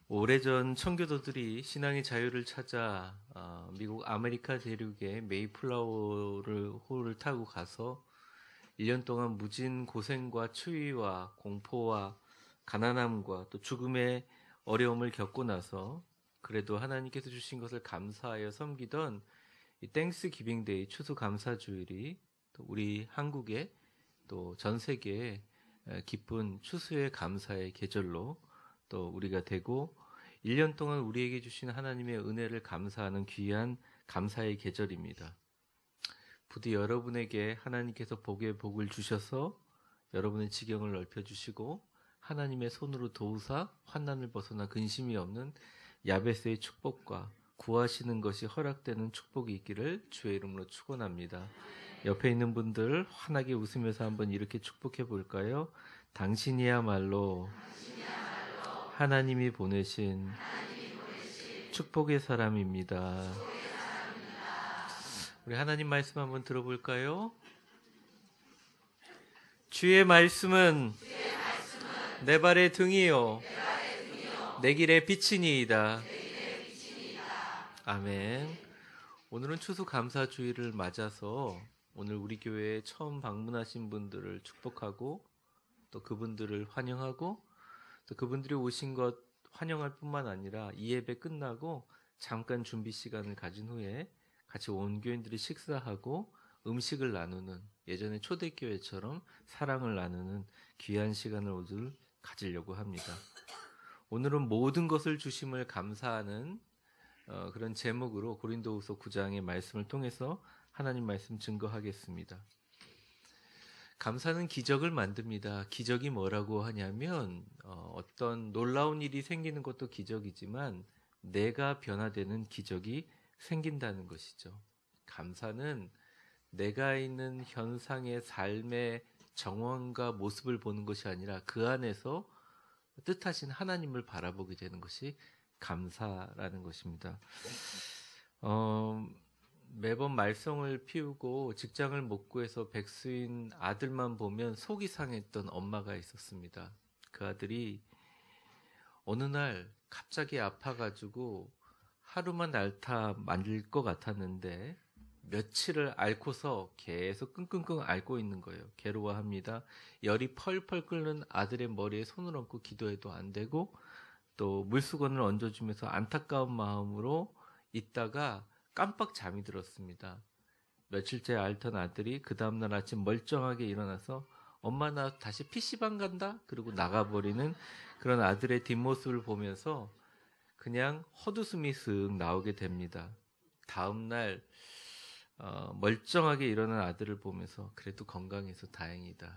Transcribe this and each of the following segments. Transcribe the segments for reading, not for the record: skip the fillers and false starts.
오래전 청교도들이 신앙의 자유를 찾아 미국 아메리카 대륙의 메이플라워를 호를 타고 가서 1년 동안 무진 고생과 추위와 공포와 가난함과 또 죽음의 어려움을 겪고 나서 그래도 하나님께서 주신 것을 감사하여 섬기던 이 땡스 기빙데이 추수감사주일이 또 우리 한국의 또 전 세계에 기쁜 추수의 감사의 계절로 또 우리가 되고 1년 동안 우리에게 주신 하나님의 은혜를 감사하는 귀한 감사의 계절입니다. 부디 여러분에게 하나님께서 복의 복을 주셔서 여러분의 지경을 넓혀주시고 하나님의 손으로 도우사 환난을 벗어나 근심이 없는 야베스의 축복과 구하시는 것이 허락되는 축복이 있기를 주의 이름으로 축원합니다. 옆에 있는 분들 환하게 웃으면서 한번 이렇게 축복해 볼까요? 당신이야말로 하나님이 보내신 축복의 사람입니다. 우리 하나님 말씀 한번 들어볼까요? 주의 말씀은 내 발의 등이요 내 길의 빛이니이다. 아멘. 오늘은 추수감사주일을 맞아서 오늘 우리 교회에 처음 방문하신 분들을 축복하고 또 그분들을 환영하고 또 그분들이 오신 것 환영할 뿐만 아니라 이 예배 끝나고 잠깐 준비 시간을 가진 후에 같이 온 교인들이 식사하고 음식을 나누는 예전에 초대교회처럼 사랑을 나누는 귀한 시간을 오늘 가지려고 합니다. 오늘은 모든 것을 주심을 감사하는 그런 제목으로 고린도후서 9장의 말씀을 통해서 하나님 말씀 증거하겠습니다. 감사는 기적을 만듭니다. 기적이 뭐라고 하냐면 어떤 놀라운 일이 생기는 것도 기적이지만 내가 변화되는 기적이 생긴다는 것이죠. 감사는 내가 있는 현상의 삶의 정황과 모습을 보는 것이 아니라 그 안에서 뜻하신 하나님을 바라보게 되는 것이 감사라는 것입니다. 매번 말썽을 피우고 직장을 못 구해서 백수인 아들만 보면 속이 상했던 엄마가 있었습니다. 그 아들이 어느 날 갑자기 아파가지고 하루만 앓다 말릴 것 같았는데 며칠을 앓고서 계속 끙끙끙 앓고 있는 거예요. 괴로워합니다. 열이 펄펄 끓는 아들의 머리에 손을 얹고 기도해도 안 되고 또 물수건을 얹어주면서 안타까운 마음으로 있다가 깜빡 잠이 들었습니다. 며칠째 앓던 아들이 그 다음날 아침 멀쩡하게 일어나서 엄마 나 다시 PC방 간다? 그러고 나가버리는 그런 아들의 뒷모습을 보면서 그냥 헛웃음이 슥 나오게 됩니다. 다음날 멀쩡하게 일어난 아들을 보면서 그래도 건강해서 다행이다.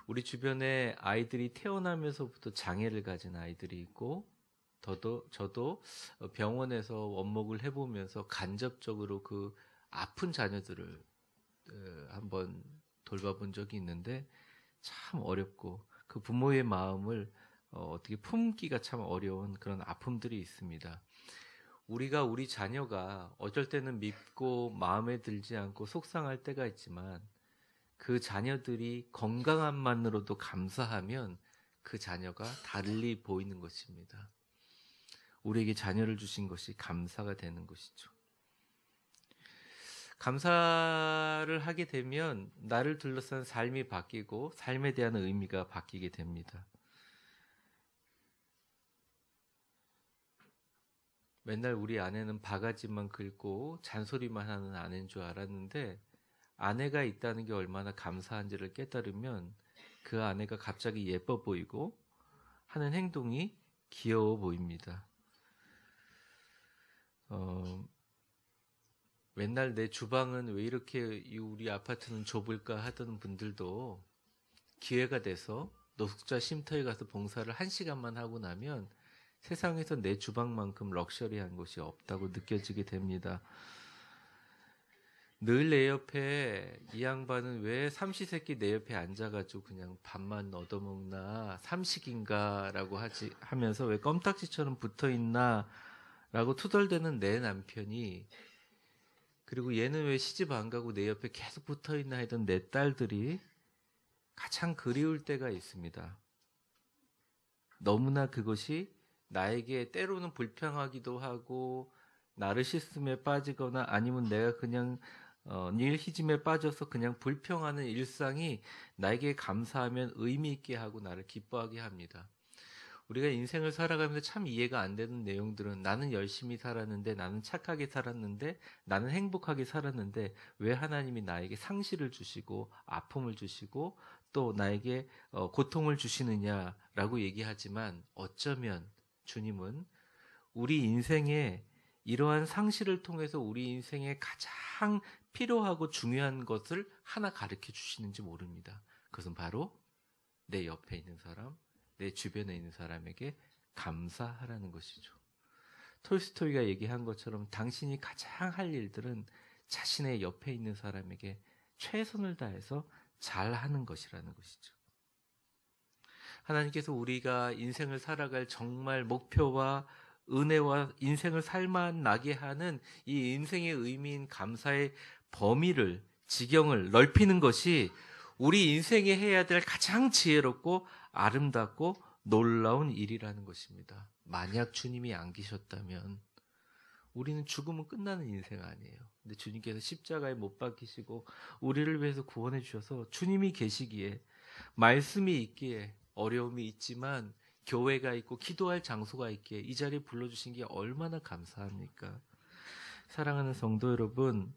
우리 주변에 아이들이 태어나면서부터 장애를 가진 아이들이 있고 저도 병원에서 원목을 해보면서 간접적으로 그 아픈 자녀들을 한번 돌봐본 적이 있는데 참 어렵고 그 부모의 마음을 어떻게 품기가 참 어려운 그런 아픔들이 있습니다. 우리가 우리 자녀가 어쩔 때는 밉고 마음에 들지 않고 속상할 때가 있지만 그 자녀들이 건강함만으로도 감사하면 그 자녀가 달리 보이는 것입니다. 우리에게 자녀를 주신 것이 감사가 되는 것이죠. 감사를 하게 되면 나를 둘러싼 삶이 바뀌고 삶에 대한 의미가 바뀌게 됩니다. 맨날 우리 아내는 바가지만 긁고 잔소리만 하는 아내인 줄 알았는데 아내가 있다는 게 얼마나 감사한지를 깨달으면 그 아내가 갑자기 예뻐 보이고 하는 행동이 귀여워 보입니다. 맨날 내 주방은 왜 이렇게 우리 아파트는 좁을까 하던 분들도 기회가 돼서 노숙자 쉼터에 가서 봉사를 1시간만 하고 나면 세상에서 내 주방만큼 럭셔리한 곳이 없다고 느껴지게 됩니다. 늘 내 옆에 이 양반은 왜 삼시세끼 내 옆에 앉아가지고 그냥 밥만 얻어먹나 삼식인가 라고 하면서 왜 껌딱지처럼 붙어있나 라고 투덜대는 내 남편이 그리고 얘는 왜 시집 안 가고 내 옆에 계속 붙어있나 하던 내 딸들이 가장 그리울 때가 있습니다. 너무나 그것이 나에게 때로는 불평하기도 하고 나르시즘에 빠지거나 아니면 내가 그냥 닐히즘에 빠져서 그냥 불평하는 일상이 나에게 감사하면 의미 있게 하고 나를 기뻐하게 합니다. 우리가 인생을 살아가면서 참 이해가 안 되는 내용들은 나는 열심히 살았는데, 나는 착하게 살았는데, 나는 행복하게 살았는데 왜 하나님이 나에게 상실을 주시고 아픔을 주시고 또 나에게 고통을 주시느냐라고 얘기하지만, 어쩌면 주님은 우리 인생에 이러한 상실을 통해서 우리 인생에 가장 필요하고 중요한 것을 하나 가르쳐 주시는지 모릅니다. 그것은 바로 내 옆에 있는 사람, 내 주변에 있는 사람에게 감사하라는 것이죠. 톨스토이가 얘기한 것처럼 당신이 가장 할 일들은 자신의 옆에 있는 사람에게 최선을 다해서 잘하는 것이라는 것이죠. 하나님께서 우리가 인생을 살아갈 정말 목표와 은혜와 인생을 살만나게 하는 이 인생의 의미인 감사의 범위를, 지경을 넓히는 것이 우리 인생에 해야 될 가장 지혜롭고 아름답고 놀라운 일이라는 것입니다. 만약 주님이 안 계셨다면 우리는 죽으면 끝나는 인생 아니에요. 근데 주님께서 십자가에 못 박히시고 우리를 위해서 구원해 주셔서 주님이 계시기에, 말씀이 있기에, 어려움이 있지만 교회가 있고 기도할 장소가 있기에 이 자리에 불러주신 게 얼마나 감사합니까? 사랑하는 성도 여러분,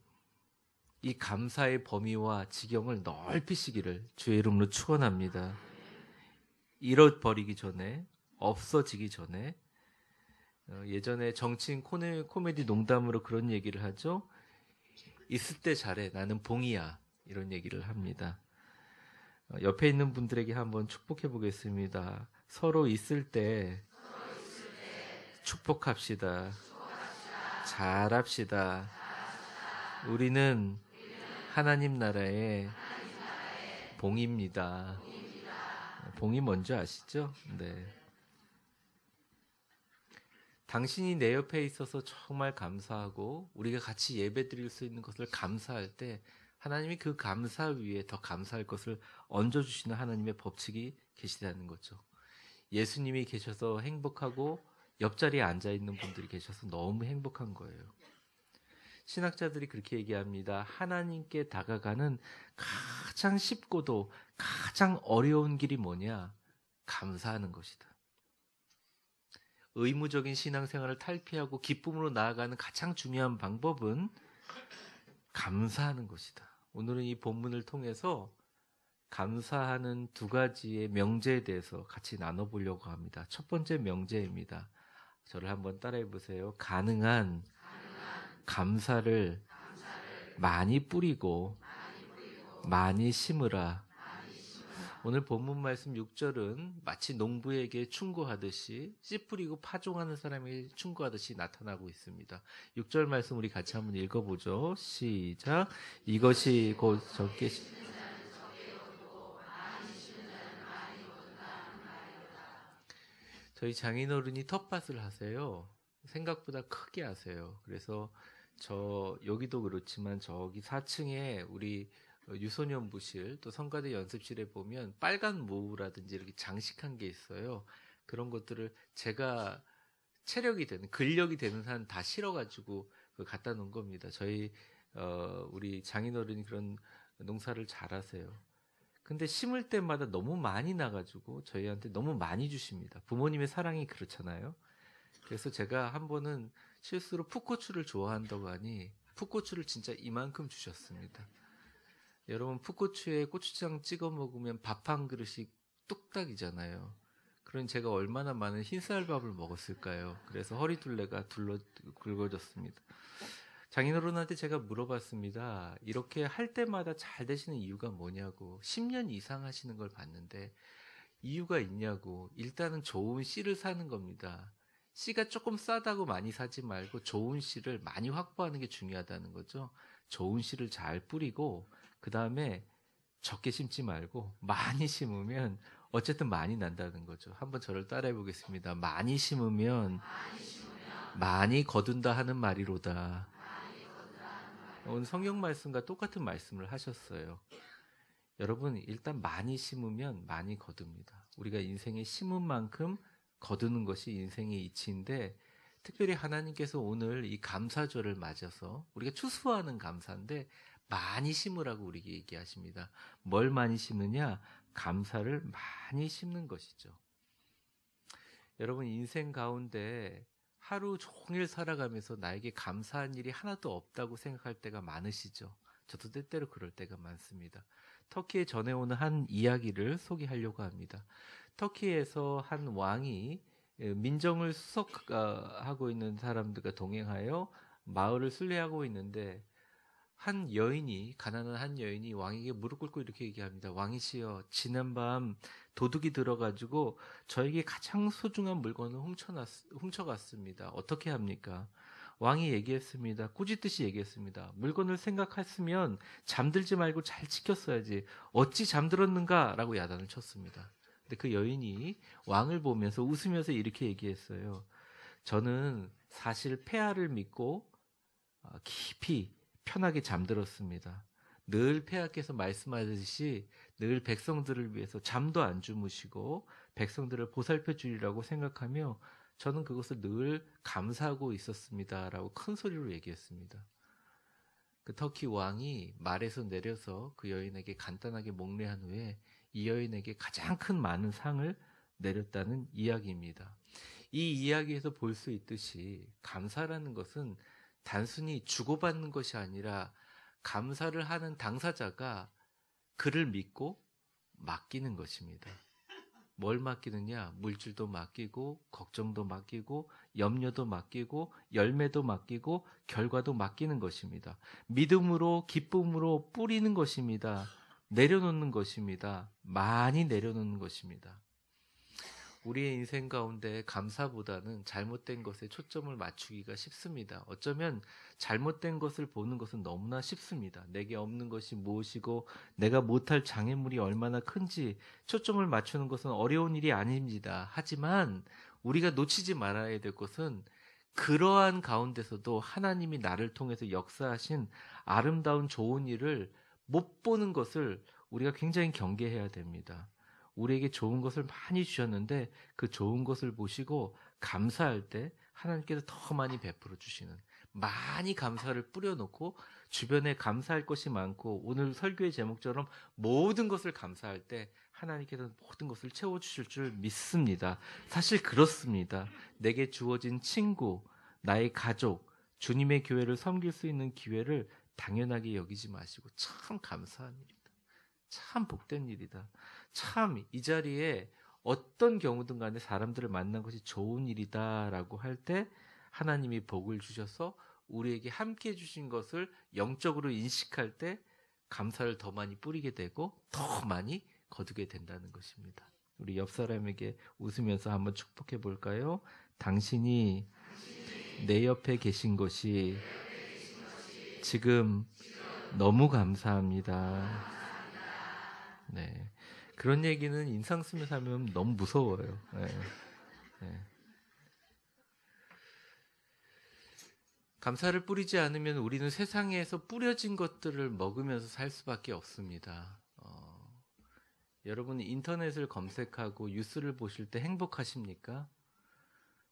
이 감사의 범위와 지경을 넓히시기를 주의 이름으로 축원합니다. 잃어버리기 전에, 없어지기 전에. 예전에 정치인 코미디 농담으로 그런 얘기를 하죠. 있을 때 잘해, 나는 봉이야, 이런 얘기를 합니다. 옆에 있는 분들에게 한번 축복해 보겠습니다. 서로 있을 때 축복합시다. 잘합시다. 우리는 하나님 나라의 봉입니다. 봉이 뭔지 아시죠? 네. 당신이 내 옆에 있어서 정말 감사하고 우리가 같이 예배 드릴 수 있는 것을 감사할 때 하나님이 그 감사 위에 더 감사할 것을 얹어주시는 하나님의 법칙이 계시다는 거죠. 예수님이 계셔서 행복하고 옆자리에 앉아있는 분들이 계셔서 너무 행복한 거예요. 신학자들이 그렇게 얘기합니다. 하나님께 다가가는 가장 쉽고도 가장 어려운 길이 뭐냐? 감사하는 것이다. 의무적인 신앙생활을 탈피하고 기쁨으로 나아가는 가장 중요한 방법은 감사하는 것이다. 오늘은 이 본문을 통해서 감사하는 두 가지의 명제에 대해서 같이 나눠보려고 합니다. 첫 번째 명제입니다. 저를 한번 따라해 보세요. 가능한 감사를 많이 뿌리고 많이 심으라. 오늘 본문 말씀 6절은 마치 농부에게 충고하듯이, 씨 뿌리고 파종하는 사람에게 충고하듯이 나타나고 있습니다. 6절 말씀 우리 같이 한번 읽어보죠. 시작. 이것이 곧 적게 저희 장인어른이 텃밭을 하세요. 생각보다 크게 하세요. 그래서 여기도 그렇지만 저기 4층에 우리 유소년부실 또 성가대 연습실에 보면 빨간 모라든지 이렇게 장식한 게 있어요. 그런 것들을 제가 근력이 되는 한 다 실어가지고 갖다 놓은 겁니다. 저희 우리 장인어른이 그런 농사를 잘하세요. 근데 심을 때마다 너무 많이 나가지고 저희한테 너무 많이 주십니다. 부모님의 사랑이 그렇잖아요. 그래서 제가 한 번은 실수로 풋고추를 좋아한다고 하니 풋고추를 진짜 이만큼 주셨습니다. 여러분, 풋고추에 고추장 찍어 먹으면 밥 한 그릇이 뚝딱이잖아요. 그런 제가 얼마나 많은 흰쌀밥을 먹었을까요? 그래서 허리둘레가 굵어졌습니다. 장인어른한테 제가 물어봤습니다. 이렇게 할 때마다 잘 되시는 이유가 뭐냐고. 10년 이상 하시는 걸 봤는데 이유가 있냐고. 일단은 좋은 씨를 사는 겁니다. 씨가 조금 싸다고 많이 사지 말고 좋은 씨를 많이 확보하는 게 중요하다는 거죠. 좋은 씨를 잘 뿌리고 그 다음에 적게 심지 말고 많이 심으면 어쨌든 많이 난다는 거죠. 한번 저를 따라해 보겠습니다. 많이 심으면 많이 거둔다 하는 말이로다. 오늘 성경 말씀과 똑같은 말씀을 하셨어요. 여러분, 일단 많이 심으면 많이 거둡니다. 우리가 인생에 심은 만큼 거두는 것이 인생의 이치인데, 특별히 하나님께서 오늘 이 감사절을 맞아서 우리가 추수하는 감사인데 많이 심으라고 우리에게 얘기하십니다. 뭘 많이 심느냐? 감사를 많이 심는 것이죠. 여러분, 인생 가운데 하루 종일 살아가면서 나에게 감사한 일이 하나도 없다고 생각할 때가 많으시죠? 저도 때때로 그럴 때가 많습니다. 터키에 전해오는 한 이야기를 소개하려고 합니다. 터키에서 한 왕이 민정을 수석하고 있는 사람들과 동행하여 마을을 순례하고 있는데, 가난한 한 여인이 왕에게 무릎 꿇고 이렇게 얘기합니다. 왕이시여, 지난밤 도둑이 들어가지고 저에게 가장 소중한 물건을 훔쳐갔습니다. 어떻게 합니까? 왕이 얘기했습니다. 꾸짖듯이 얘기했습니다. 물건을 생각했으면 잠들지 말고 잘 지켰어야지. 어찌 잠들었는가? 라고 야단을 쳤습니다. 근데 그 여인이 왕을 보면서 웃으면서 이렇게 얘기했어요. 저는 사실 폐하를 믿고 깊이 편하게 잠들었습니다. 늘 폐하께서 말씀하듯이 늘 백성들을 위해서 잠도 안 주무시고 백성들을 보살펴 주리라고 생각하며 저는 그것을 늘 감사하고 있었습니다. 라고 큰 소리로 얘기했습니다. 그 터키 왕이 말에서 내려서 그 여인에게 간단하게 목례한 후에 이 여인에게 가장 큰 많은 상을 내렸다는 이야기입니다. 이 이야기에서 볼 수 있듯이 감사라는 것은 단순히 주고받는 것이 아니라 감사를 하는 당사자가 그를 믿고 맡기는 것입니다. 뭘 맡기느냐? 물질도 맡기고, 걱정도 맡기고, 염려도 맡기고, 열매도 맡기고, 결과도 맡기는 것입니다. 믿음으로, 기쁨으로 뿌리는 것입니다. 내려놓는 것입니다. 많이 내려놓는 것입니다. 우리의 인생 가운데 감사보다는 잘못된 것에 초점을 맞추기가 쉽습니다. 어쩌면 잘못된 것을 보는 것은 너무나 쉽습니다. 내게 없는 것이 무엇이고 내가 못할 장애물이 얼마나 큰지 초점을 맞추는 것은 어려운 일이 아닙니다. 하지만 우리가 놓치지 말아야 될 것은 그러한 가운데서도 하나님이 나를 통해서 역사하신 아름다운 좋은 일을 못 보는 것을 우리가 굉장히 경계해야 됩니다. 우리에게 좋은 것을 많이 주셨는데 그 좋은 것을 보시고 감사할 때 하나님께서 더 많이 베풀어 주시는, 많이 감사를 뿌려놓고 주변에 감사할 것이 많고 오늘 설교의 제목처럼 모든 것을 감사할 때 하나님께서 모든 것을 채워주실 줄 믿습니다. 사실 그렇습니다. 내게 주어진 친구, 나의 가족, 주님의 교회를 섬길 수 있는 기회를 당연하게 여기지 마시고 참 감사한 일이다. 참 복된 일이다. 참 이 자리에 어떤 경우든 간에 사람들을 만난 것이 좋은 일이다라고 할 때 하나님이 복을 주셔서 우리에게 함께 해주신 것을 영적으로 인식할 때 감사를 더 많이 뿌리게 되고 더 많이 거두게 된다는 것입니다. 우리 옆 사람에게 웃으면서 한번 축복해 볼까요? 당신이 내 옆에 계신 것이 지금 너무 감사합니다. 네. 그런 얘기는 인상 쓰면서 하면 너무 무서워요. 네. 네. 감사를 뿌리지 않으면 우리는 세상에서 뿌려진 것들을 먹으면서 살 수밖에 없습니다. 여러분 인터넷을 검색하고 뉴스를 보실 때 행복하십니까?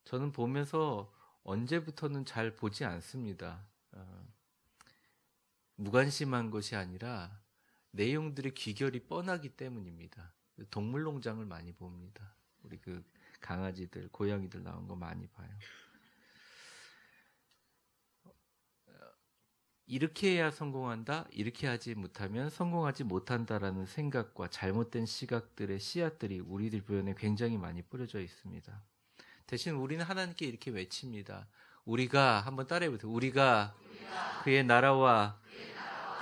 저는 보면서 언제부터는 잘 보지 않습니다. 무관심한 것이 아니라 내용들의 귀결이 뻔하기 때문입니다. 동물농장을 많이 봅니다. 우리 그 강아지들, 고양이들 나온 거 많이 봐요. 이렇게 해야 성공한다, 이렇게 하지 못하면 성공하지 못한다라는 생각과 잘못된 시각들의 씨앗들이 우리들 주변에 굉장히 많이 뿌려져 있습니다. 대신 우리는 하나님께 이렇게 외칩니다. 우리가 한번 따라해보세요. 우리가 그의 나라와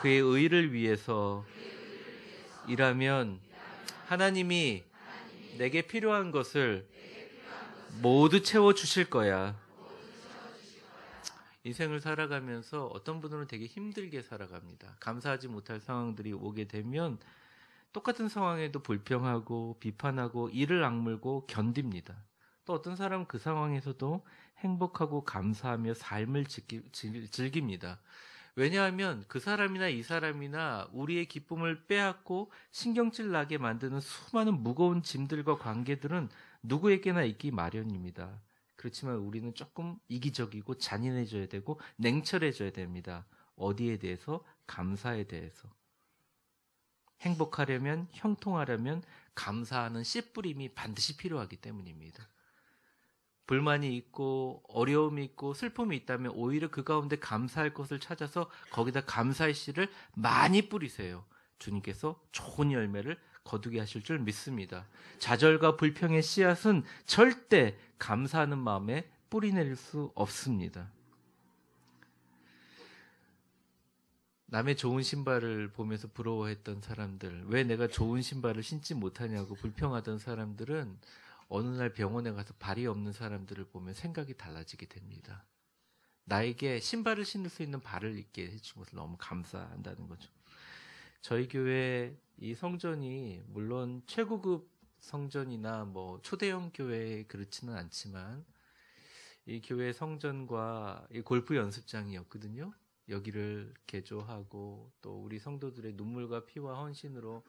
그의 의를 위해서 일하면 하나님이 내게 필요한 것을 모두 채워주실 거야. 인생을 살아가면서 어떤 분들은 되게 힘들게 살아갑니다. 감사하지 못할 상황들이 오게 되면 똑같은 상황에도 불평하고 비판하고 이를 악물고 견딥니다. 또 어떤 사람은 그 상황에서도 행복하고 감사하며 삶을 즐깁니다. 왜냐하면 그 사람이나 이 사람이나 우리의 기쁨을 빼앗고 신경질 나게 만드는 수많은 무거운 짐들과 관계들은 누구에게나 있기 마련입니다. 그렇지만 우리는 조금 이기적이고 잔인해져야 되고 냉철해져야 됩니다. 어디에 대해서? 감사에 대해서. 행복하려면, 형통하려면 감사하는 씨뿌림이 반드시 필요하기 때문입니다. 불만이 있고 어려움이 있고 슬픔이 있다면 오히려 그 가운데 감사할 것을 찾아서 거기다 감사의 씨를 많이 뿌리세요. 주님께서 좋은 열매를 거두게 하실 줄 믿습니다. 좌절과 불평의 씨앗은 절대 감사하는 마음에 뿌리내릴 수 없습니다. 남의 좋은 신발을 보면서 부러워했던 사람들, 왜 내가 좋은 신발을 신지 못하냐고 불평하던 사람들은 어느 날 병원에 가서 발이 없는 사람들을 보면 생각이 달라지게 됩니다. 나에게 신발을 신을 수 있는 발을 있게 해준 것을 너무 감사한다는 거죠. 저희 교회 이 성전이 물론 최고급 성전이나 뭐 초대형 교회 그렇지는 않지만 이 교회 성전과 이 골프 연습장이었거든요. 여기를 개조하고 또 우리 성도들의 눈물과 피와 헌신으로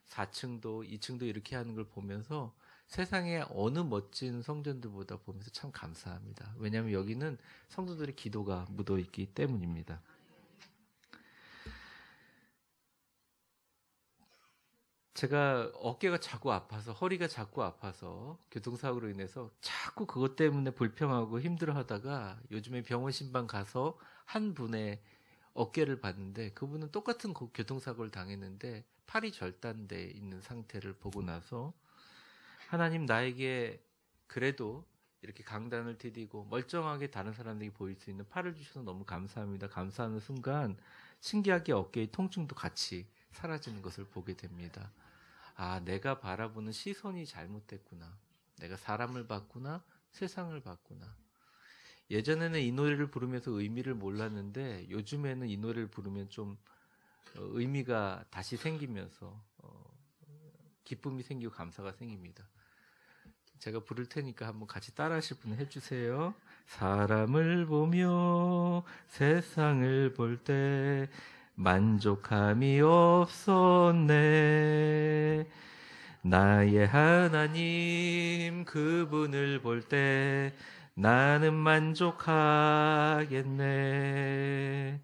4층도 2층도 이렇게 하는 걸 보면서 세상의 어느 멋진 성전들보다 보면서 참 감사합니다. 왜냐하면 여기는 성도들의 기도가 묻어있기 때문입니다. 제가 어깨가 자꾸 아파서 허리가 자꾸 아파서 교통사고로 인해서 자꾸 그것 때문에 불평하고 힘들어하다가 요즘에 병원 신방 가서 한 분의 어깨를 봤는데 그분은 똑같은 교통사고를 당했는데 팔이 절단돼 있는 상태를 보고 나서 하나님 나에게 그래도 이렇게 강단을 디디고 멀쩡하게 다른 사람들이 보일 수 있는 팔을 주셔서 너무 감사합니다. 감사하는 순간 신기하게 어깨의 통증도 같이 사라지는 것을 보게 됩니다. 아, 내가 바라보는 시선이 잘못됐구나. 내가 사람을 봤구나. 세상을 봤구나. 예전에는 이 노래를 부르면서 의미를 몰랐는데 요즘에는 이 노래를 부르면 좀 의미가 다시 생기면서 기쁨이 생기고 감사가 생깁니다. 제가 부를 테니까 한번 같이 따라 하실 분 해주세요. 사람을 보며 세상을 볼 때 만족함이 없었네. 나의 하나님 그분을 볼 때 나는 만족하겠네.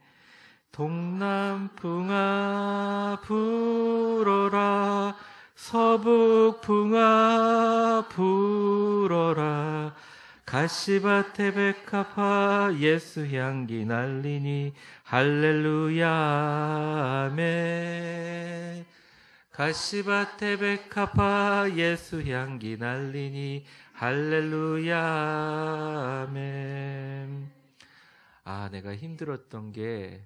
동남풍아 불어라 서북풍아 불어라 가시밭에 백합화 예수 향기 날리니 할렐루야 아멘. 가시밭에 백합화 예수 향기 날리니 할렐루야 아멘. 아, 내가 힘들었던 게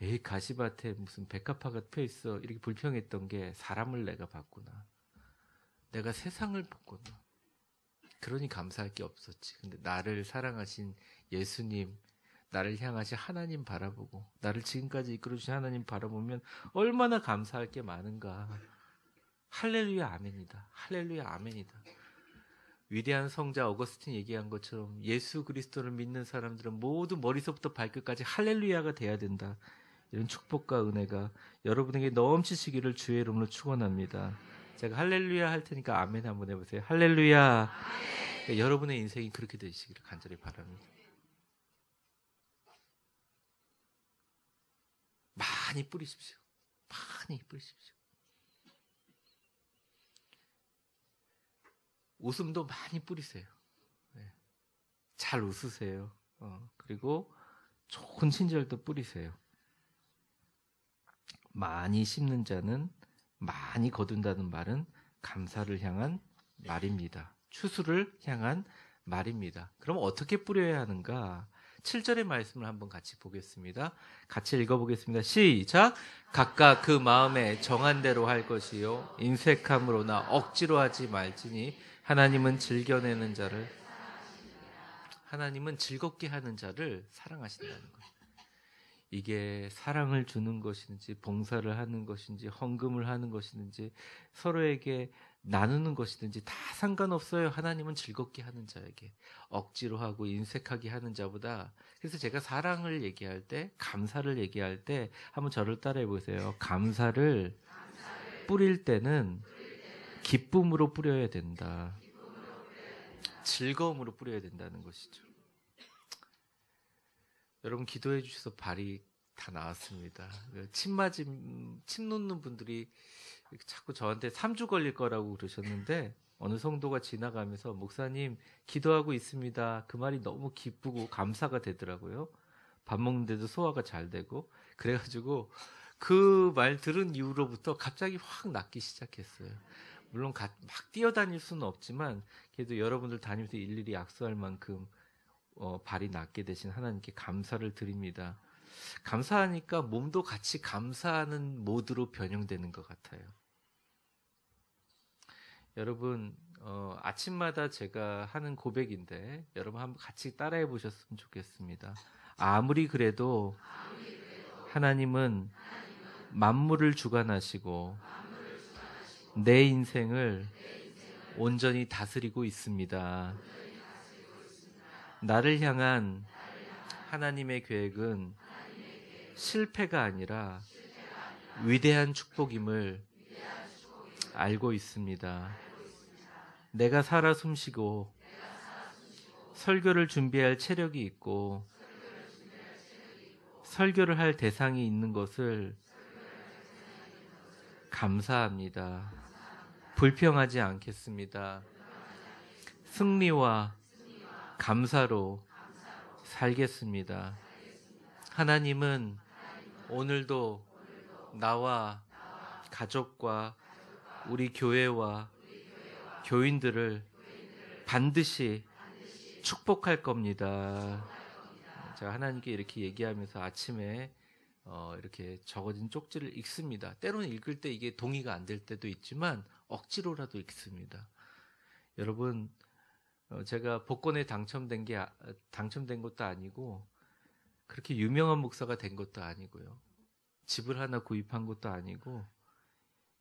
에이, 가시밭에 무슨 백합화가 펴있어 이렇게 불평했던 게 사람을 내가 봤구나. 내가 세상을 봤구나. 그러니 감사할 게 없었지. 근데 나를 사랑하신 예수님, 나를 향하신 하나님 바라보고 나를 지금까지 이끌어주신 하나님 바라보면 얼마나 감사할 게 많은가. 할렐루야 아멘이다. 할렐루야 아멘이다. 위대한 성자 어거스틴 얘기한 것처럼 예수 그리스도를 믿는 사람들은 모두 머리서부터 발끝까지 할렐루야가 돼야 된다. 이런 축복과 은혜가 여러분에게 넘치시기를 주의 이름으로 축원합니다. 제가 할렐루야 할 테니까 아멘 한번 해보세요. 할렐루야. 그러니까 여러분의 인생이 그렇게 되시기를 간절히 바랍니다. 많이 뿌리십시오. 많이 뿌리십시오. 웃음도 많이 뿌리세요. 네. 잘 웃으세요. 그리고 좋은 친절도 뿌리세요. 많이 심는 자는 많이 거둔다는 말은 감사를 향한 말입니다. 추수를 향한 말입니다. 그럼 어떻게 뿌려야 하는가? 7절의 말씀을 한번 같이 보겠습니다. 같이 읽어보겠습니다. 시작! 각각 그 마음에 정한 대로 할 것이요 인색함으로나 억지로 하지 말지니 하나님은 즐겨내는 자를 하나님은 즐겁게 하는 자를 사랑하신다는 거예요. 이게 사랑을 주는 것인지 봉사를 하는 것인지 헌금을 하는 것인지 서로에게 나누는 것이든지 다 상관없어요. 하나님은 즐겁게 하는 자에게. 억지로 하고 인색하게 하는 자보다. 그래서 제가 사랑을 얘기할 때, 감사를 얘기할 때 한번 저를 따라해 보세요. 감사를 뿌릴 때는 기쁨으로 뿌려야 된다. 즐거움으로 뿌려야 된다는 것이죠. 여러분 기도해 주셔서 발이 다 나왔습니다. 침 놓는 분들이 자꾸 저한테 3주 걸릴 거라고 그러셨는데 어느 성도가 지나가면서 목사님 기도하고 있습니다. 그 말이 너무 기쁘고 감사가 되더라고요. 밥 먹는데도 소화가 잘 되고 그래가지고 그 말 들은 이후로부터 갑자기 확 낫기 시작했어요. 물론 막 뛰어다닐 수는 없지만 그래도 여러분들 다니면서 일일이 악수할 만큼 발이 낫게 되신 하나님께 감사를 드립니다. 감사하니까 몸도 같이 감사하는 모드로 변형되는 것 같아요. 여러분 아침마다 제가 하는 고백인데 여러분 한번 같이 따라해 보셨으면 좋겠습니다. 아무리 그래도 하나님은 만물을 주관하시고 내 인생을 온전히 다스리고 있습니다. 나를 향한 하나님의 계획은 실패가 아니라 위대한 축복임을 알고 있습니다. 내가 살아 숨쉬고 설교를 준비할 체력이 있고 설교를 할 대상이 있는 것을 감사합니다. 불평하지 않겠습니다. 승리와 감사로 살겠습니다. 하나님은 오늘도 나와 가족과 우리 교회와 교인들을 반드시 축복할 겁니다. 제가 하나님께 이렇게 얘기하면서 아침에 이렇게 적어진 쪽지를 읽습니다. 때로는 읽을 때 이게 동의가 안 될 때도 있지만 억지로라도 읽습니다. 여러분 제가 복권에 당첨된 것도 아니고 그렇게 유명한 목사가 된 것도 아니고요. 집을 하나 구입한 것도 아니고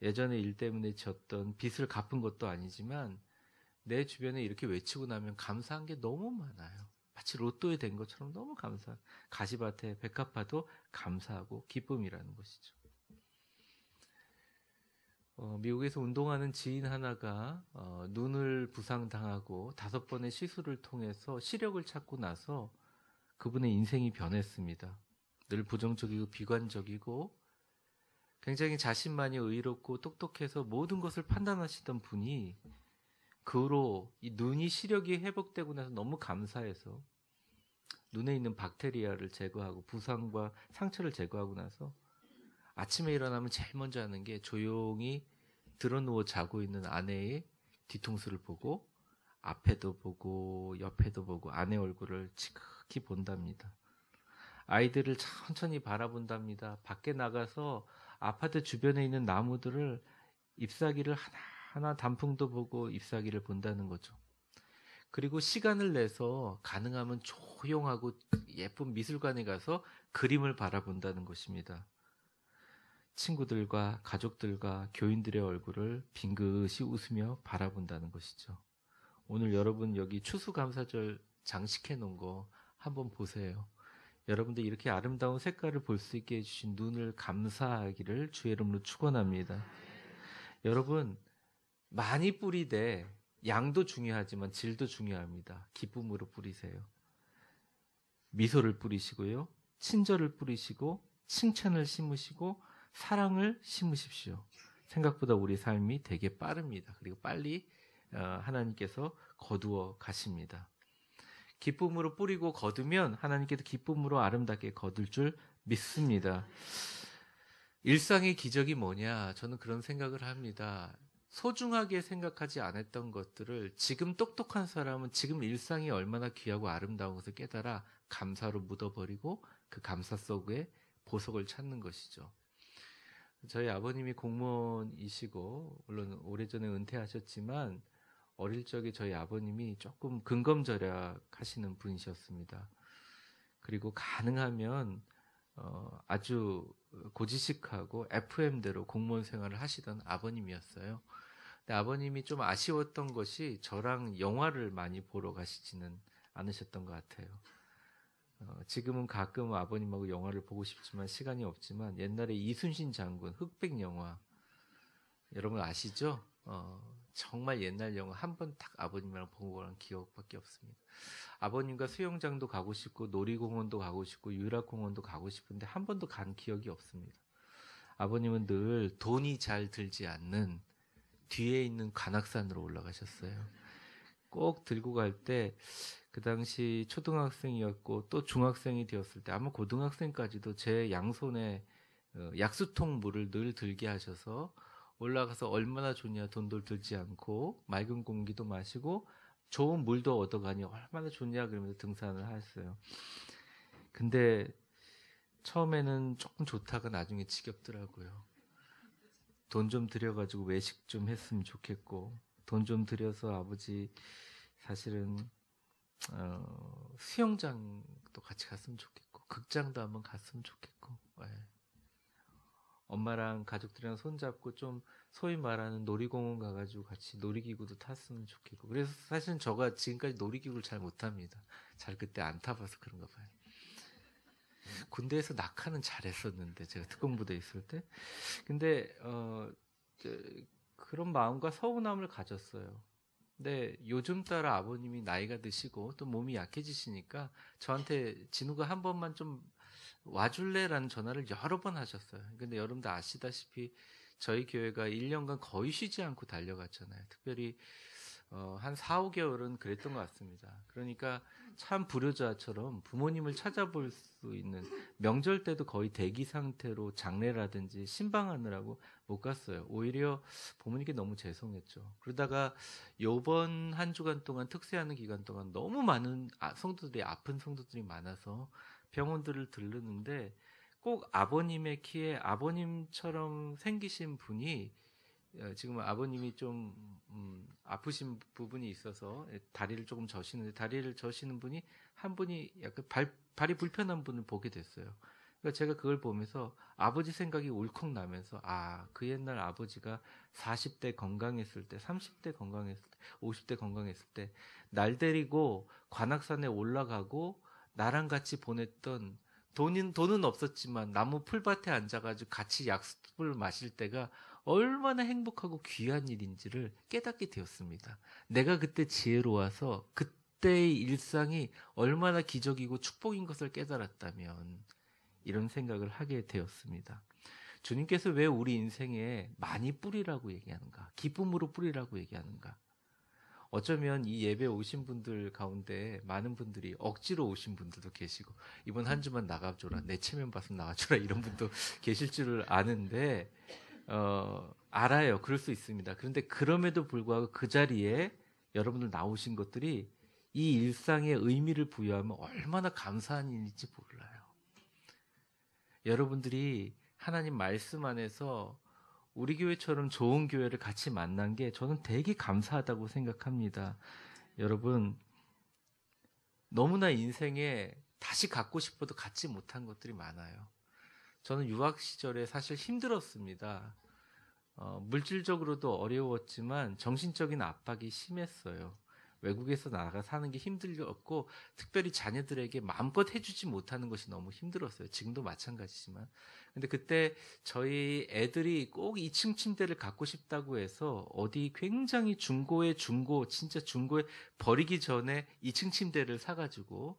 예전에 일 때문에 졌던 빚을 갚은 것도 아니지만 내 주변에 이렇게 외치고 나면 감사한 게 너무 많아요. 마치 로또에 된 것처럼 너무 감사. 가시밭에 백합화도 감사하고 기쁨이라는 것이죠. 미국에서 운동하는 지인 하나가 눈을 부상당하고 5번의 시술을 통해서 시력을 찾고 나서 그분의 인생이 변했습니다. 늘 부정적이고 비관적이고 굉장히 자신만이 의롭고 똑똑해서 모든 것을 판단하시던 분이 그 후로 이 눈이 시력이 회복되고 나서 너무 감사해서 눈에 있는 박테리아를 제거하고 부상과 상처를 제거하고 나서 아침에 일어나면 제일 먼저 하는 게 조용히 드러누워 자고 있는 아내의 뒤통수를 보고 앞에도 보고 옆에도 보고 아내 얼굴을 지극히 본답니다. 아이들을 천천히 바라본답니다. 밖에 나가서 아파트 주변에 있는 나무들을 잎사귀를 하나하나 단풍도 보고 잎사귀를 본다는 거죠. 그리고 시간을 내서 가능하면 조용하고 예쁜 미술관에 가서 그림을 바라본다는 것입니다. 친구들과 가족들과 교인들의 얼굴을 빙긋이 웃으며 바라본다는 것이죠. 오늘 여러분 여기 추수감사절 장식해 놓은 거 한번 보세요. 여러분들 이렇게 아름다운 색깔을 볼 수 있게 해주신 눈을 감사하기를 주의 이름으로 축원합니다. 여러분 많이 뿌리되 양도 중요하지만 질도 중요합니다. 기쁨으로 뿌리세요. 미소를 뿌리시고요. 친절을 뿌리시고 칭찬을 심으시고 사랑을 심으십시오. 생각보다 우리 삶이 되게 빠릅니다. 그리고 빨리 하나님께서 거두어 가십니다. 기쁨으로 뿌리고 거두면 하나님께서 기쁨으로 아름답게 거둘 줄 믿습니다. 일상의 기적이 뭐냐? 저는 그런 생각을 합니다. 소중하게 생각하지 않았던 것들을 지금 똑똑한 사람은 지금 일상이 얼마나 귀하고 아름다운 것을 깨달아 감사로 묻어버리고 그 감사 속에 보석을 찾는 것이죠. 저희 아버님이 공무원이시고 물론 오래전에 은퇴하셨지만 어릴 적에 저희 아버님이 조금 근검절약하시는 분이셨습니다. 그리고 가능하면 아주 고지식하고 FM대로 공무원 생활을 하시던 아버님이었어요. 근데 아버님이 좀 아쉬웠던 것이 저랑 영화를 많이 보러 가시지는 않으셨던 것 같아요. 지금은 가끔 아버님하고 영화를 보고 싶지만 시간이 없지만 옛날에 이순신 장군 흑백 영화 여러분 아시죠? 정말 옛날 영화 한 번 딱 아버님이랑 본 거랑 기억밖에 없습니다. 아버님과 수영장도 가고 싶고 놀이공원도 가고 싶고 유락공원도 가고 싶은데 한 번도 간 기억이 없습니다. 아버님은 늘 돈이 잘 들지 않는 뒤에 있는 관악산으로 올라가셨어요. 꼭 들고 갈 때 그 당시 초등학생이었고 또 중학생이 되었을 때 아마 고등학생까지도 제 양손에 약수통 물을 늘 들게 하셔서 올라가서 얼마나 좋냐 돈도 들지 않고 맑은 공기도 마시고 좋은 물도 얻어가니 얼마나 좋냐 그러면서 등산을 하셨어요. 근데 처음에는 조금 좋다가 나중에 지겹더라고요. 돈 좀 들여가지고 외식 좀 했으면 좋겠고 돈 좀 들여서 아버지 사실은 수영장도 같이 갔으면 좋겠고 극장도 한번 갔으면 좋겠고 네. 엄마랑 가족들이랑 손잡고 좀 소위 말하는 놀이공원 가가지고 같이 놀이기구도 탔으면 좋겠고 그래서 사실은 저가 지금까지 놀이기구를 잘 못합니다. 잘 그때 안 타봐서 그런가 봐요. 군대에서 낙하는 잘했었는데 제가 특공부대에 있을 때 근데 그런 마음과 서운함을 가졌어요. 근데 요즘 따라 아버님이 나이가 드시고 또 몸이 약해지시니까 저한테 진우가 한 번만 좀 와줄래라는 전화를 여러 번 하셨어요. 근데 여러분들 아시다시피 저희 교회가 1년간 거의 쉬지 않고 달려갔잖아요. 특별히 한 4, 5개월은 그랬던 것 같습니다. 그러니까 참 불효자처럼 부모님을 찾아볼 수 있는 명절 때도 거의 대기 상태로 장례라든지 신방하느라고 못 갔어요. 오히려 부모님께 너무 죄송했죠. 그러다가 요번 한 주간 동안 특세하는 기간 동안 너무 많은 성도들이 아픈 성도들이 많아서 병원들을 들르는데 꼭 아버님의 키에 아버님처럼 생기신 분이 지금 아버님이 좀 아프신 부분이 있어서 다리를 조금 저시는데 다리를 저시는 분이 한 분이 약간 발이 불편한 분을 보게 됐어요. 그러니까 제가 그걸 보면서 아버지 생각이 울컥 나면서 그 옛날 아버지가 40대 건강했을 때, 30대 건강했을 때, 50대 건강했을 때 날 데리고 관악산에 올라가고 나랑 같이 보냈던 돈은 없었지만 나무 풀밭에 앉아가지고 같이 약수를 마실 때가 얼마나 행복하고 귀한 일인지를 깨닫게 되었습니다. 내가 그때 지혜로워서 그때의 일상이 얼마나 기적이고 축복인 것을 깨달았다면 이런 생각을 하게 되었습니다. 주님께서 왜 우리 인생에 많이 뿌리라고 얘기하는가? 기쁨으로 뿌리라고 얘기하는가? 어쩌면 이 예배 오신 분들 가운데 많은 분들이 억지로 오신 분들도 계시고 이번 한 주만 나가줘라 내 체면 봤으면 나가줘라 이런 분도 계실 줄을 아는데 알아요. 그럴 수 있습니다. 그런데 그럼에도 불구하고 그 자리에 여러분들 나오신 것들이 이 일상의 의미를 부여하면 얼마나 감사한 일인지 몰라요. 여러분들이 하나님 말씀 안에서 우리 교회처럼 좋은 교회를 같이 만난 게 저는 되게 감사하다고 생각합니다. 여러분, 너무나 인생에 다시 갖고 싶어도 갖지 못한 것들이 많아요. 저는 유학 시절에 사실 힘들었습니다. 물질적으로도 어려웠지만 정신적인 압박이 심했어요. 외국에서 나가 사는 게 힘들었고 특별히 자녀들에게 마음껏 해주지 못하는 것이 너무 힘들었어요. 지금도 마찬가지지만. 근데 그때 저희 애들이 꼭 2층 침대를 갖고 싶다고 해서 어디 굉장히 진짜 중고에 버리기 전에 2층 침대를 사가지고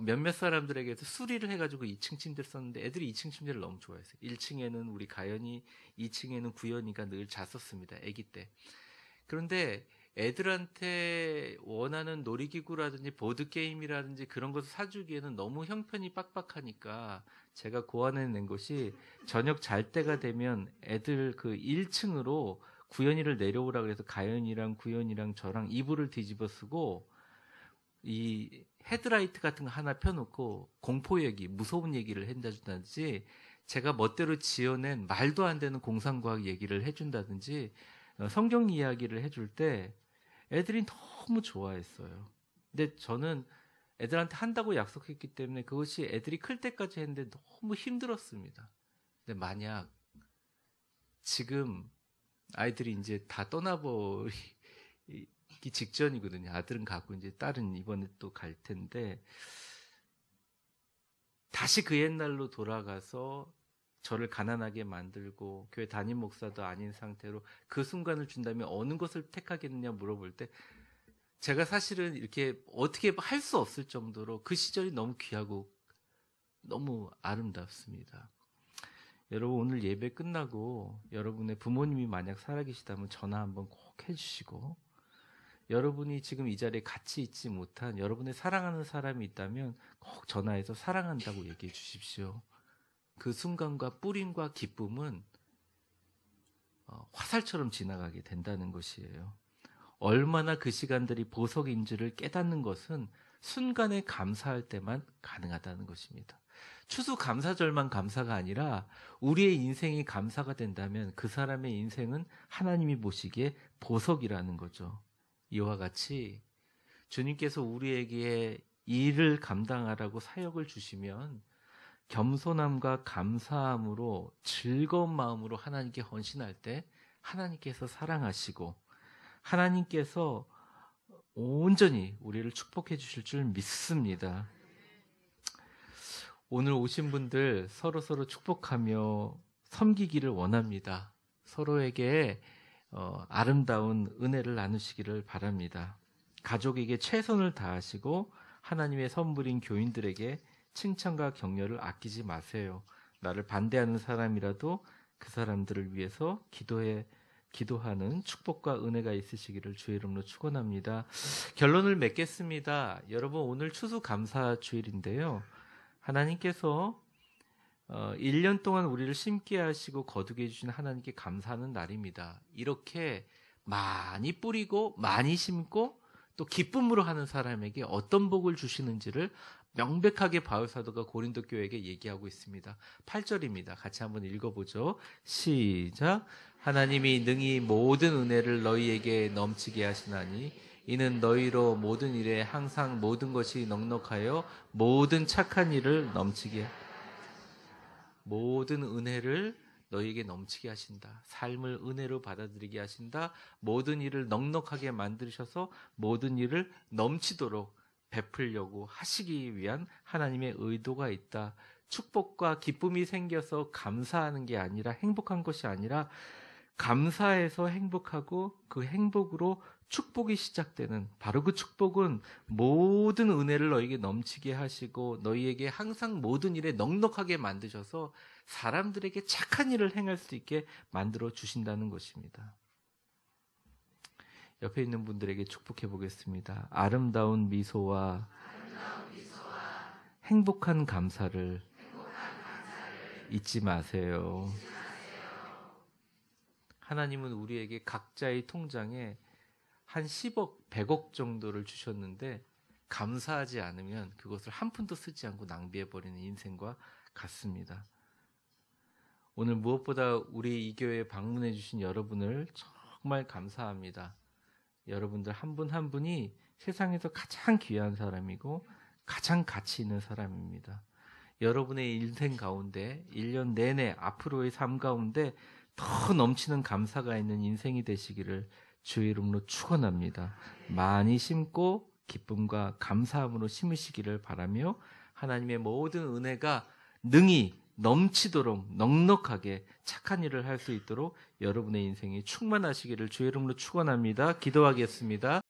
몇몇 사람들에게도 수리를 해가지고 2층 침대를 썼는데 애들이 2층 침대를 너무 좋아했어요. 1층에는 우리 가연이, 2층에는 구연이가 늘 잤었습니다. 아기 때. 그런데 애들한테 원하는 놀이기구라든지 보드게임이라든지 그런 것을 사주기에는 너무 형편이 빡빡하니까 제가 고안해낸 것이 저녁 잘 때가 되면 애들 그 1층으로 구연이를 내려오라 그래서 가연이랑 구연이랑 저랑 이불을 뒤집어 쓰고 이 헤드라이트 같은 거 하나 펴놓고 공포 얘기, 무서운 얘기를 해준다든지 제가 멋대로 지어낸 말도 안 되는 공상과학 얘기를 해준다든지 성경 이야기를 해줄 때 애들이 너무 좋아했어요. 근데 저는 애들한테 한다고 약속했기 때문에 그것이 애들이 클 때까지 했는데 너무 힘들었습니다. 근데 만약 지금 아이들이 이제 다 떠나버리기 직전이거든요. 아들은 가고 이제 딸은 이번에 또 갈 텐데 다시 그 옛날로 돌아가서 저를 가난하게 만들고 교회 담임 목사도 아닌 상태로 그 순간을 준다면 어느 것을 택하겠느냐 물어볼 때 제가 사실은 이렇게 어떻게 할 수 없을 정도로 그 시절이 너무 귀하고 너무 아름답습니다. 여러분 오늘 예배 끝나고 여러분의 부모님이 만약 살아계시다면 전화 한번 꼭 해주시고 여러분이 지금 이 자리에 같이 있지 못한 여러분의 사랑하는 사람이 있다면 꼭 전화해서 사랑한다고 얘기해 주십시오. 그 순간과 뿌림과 기쁨은 화살처럼 지나가게 된다는 것이에요. 얼마나 그 시간들이 보석인지를 깨닫는 것은 순간에 감사할 때만 가능하다는 것입니다. 추수감사절만 감사가 아니라 우리의 인생이 감사가 된다면 그 사람의 인생은 하나님이 보시기에 보석이라는 거죠. 이와 같이 주님께서 우리에게 일을 감당하라고 사역을 주시면 겸손함과 감사함으로 즐거운 마음으로 하나님께 헌신할 때 하나님께서 사랑하시고 하나님께서 온전히 우리를 축복해 주실 줄 믿습니다. 오늘 오신 분들 서로 축복하며 섬기기를 원합니다. 서로에게 아름다운 은혜를 나누시기를 바랍니다. 가족에게 최선을 다하시고 하나님의 선물인 교인들에게 칭찬과 격려를 아끼지 마세요. 나를 반대하는 사람이라도 그 사람들을 위해서 기도하는 축복과 은혜가 있으시기를 주의 이름으로 축원합니다. 결론을 맺겠습니다. 여러분 오늘 추수감사주일인데요. 하나님께서 1년 동안 우리를 심게 하시고 거두게 해주신 하나님께 감사하는 날입니다. 이렇게 많이 뿌리고 많이 심고 또 기쁨으로 하는 사람에게 어떤 복을 주시는지를 명백하게 바울 사도가 고린도 교회에게 얘기하고 있습니다. 8절입니다. 같이 한번 읽어보죠. 시작. 하나님이 능히 모든 은혜를 너희에게 넘치게 하시나니 이는 너희로 모든 일에 항상 모든 것이 넉넉하여 모든 착한 일을 넘치게 모든 은혜를 너희에게 넘치게 하신다. 삶을 은혜로 받아들이게 하신다. 모든 일을 넉넉하게 만드셔서 모든 일을 넘치도록 베풀려고 하시기 위한 하나님의 의도가 있다. 축복과 기쁨이 생겨서 감사하는 게 아니라 행복한 것이 아니라 감사해서 행복하고 그 행복으로 축복이 시작되는 바로 그 축복은 모든 은혜를 너희에게 넘치게 하시고 너희에게 항상 모든 일에 넉넉하게 만드셔서 사람들에게 착한 일을 행할 수 있게 만들어 주신다는 것입니다. 옆에 있는 분들에게 축복해 보겠습니다. 아름다운 미소와 행복한 감사를 잊지 마세요. 하나님은 우리에게 각자의 통장에 한 10억, 100억 정도를 주셨는데 감사하지 않으면 그것을 한 푼도 쓰지 않고 낭비해버리는 인생과 같습니다. 오늘 무엇보다 우리 이 교회에 방문해 주신 여러분을 정말 감사합니다. 여러분들 한 분 한 분이 세상에서 가장 귀한 사람이고 가장 가치 있는 사람입니다. 여러분의 인생 가운데 1년 내내 앞으로의 삶 가운데 더 넘치는 감사가 있는 인생이 되시기를 주의 이름으로 축원합니다. 많이 심고 기쁨과 감사함으로 심으시기를 바라며 하나님의 모든 은혜가 능히 넘치도록 넉넉하게 착한 일을 할 수 있도록 여러분의 인생이 충만하시기를 주의 이름으로 축원합니다. 기도하겠습니다.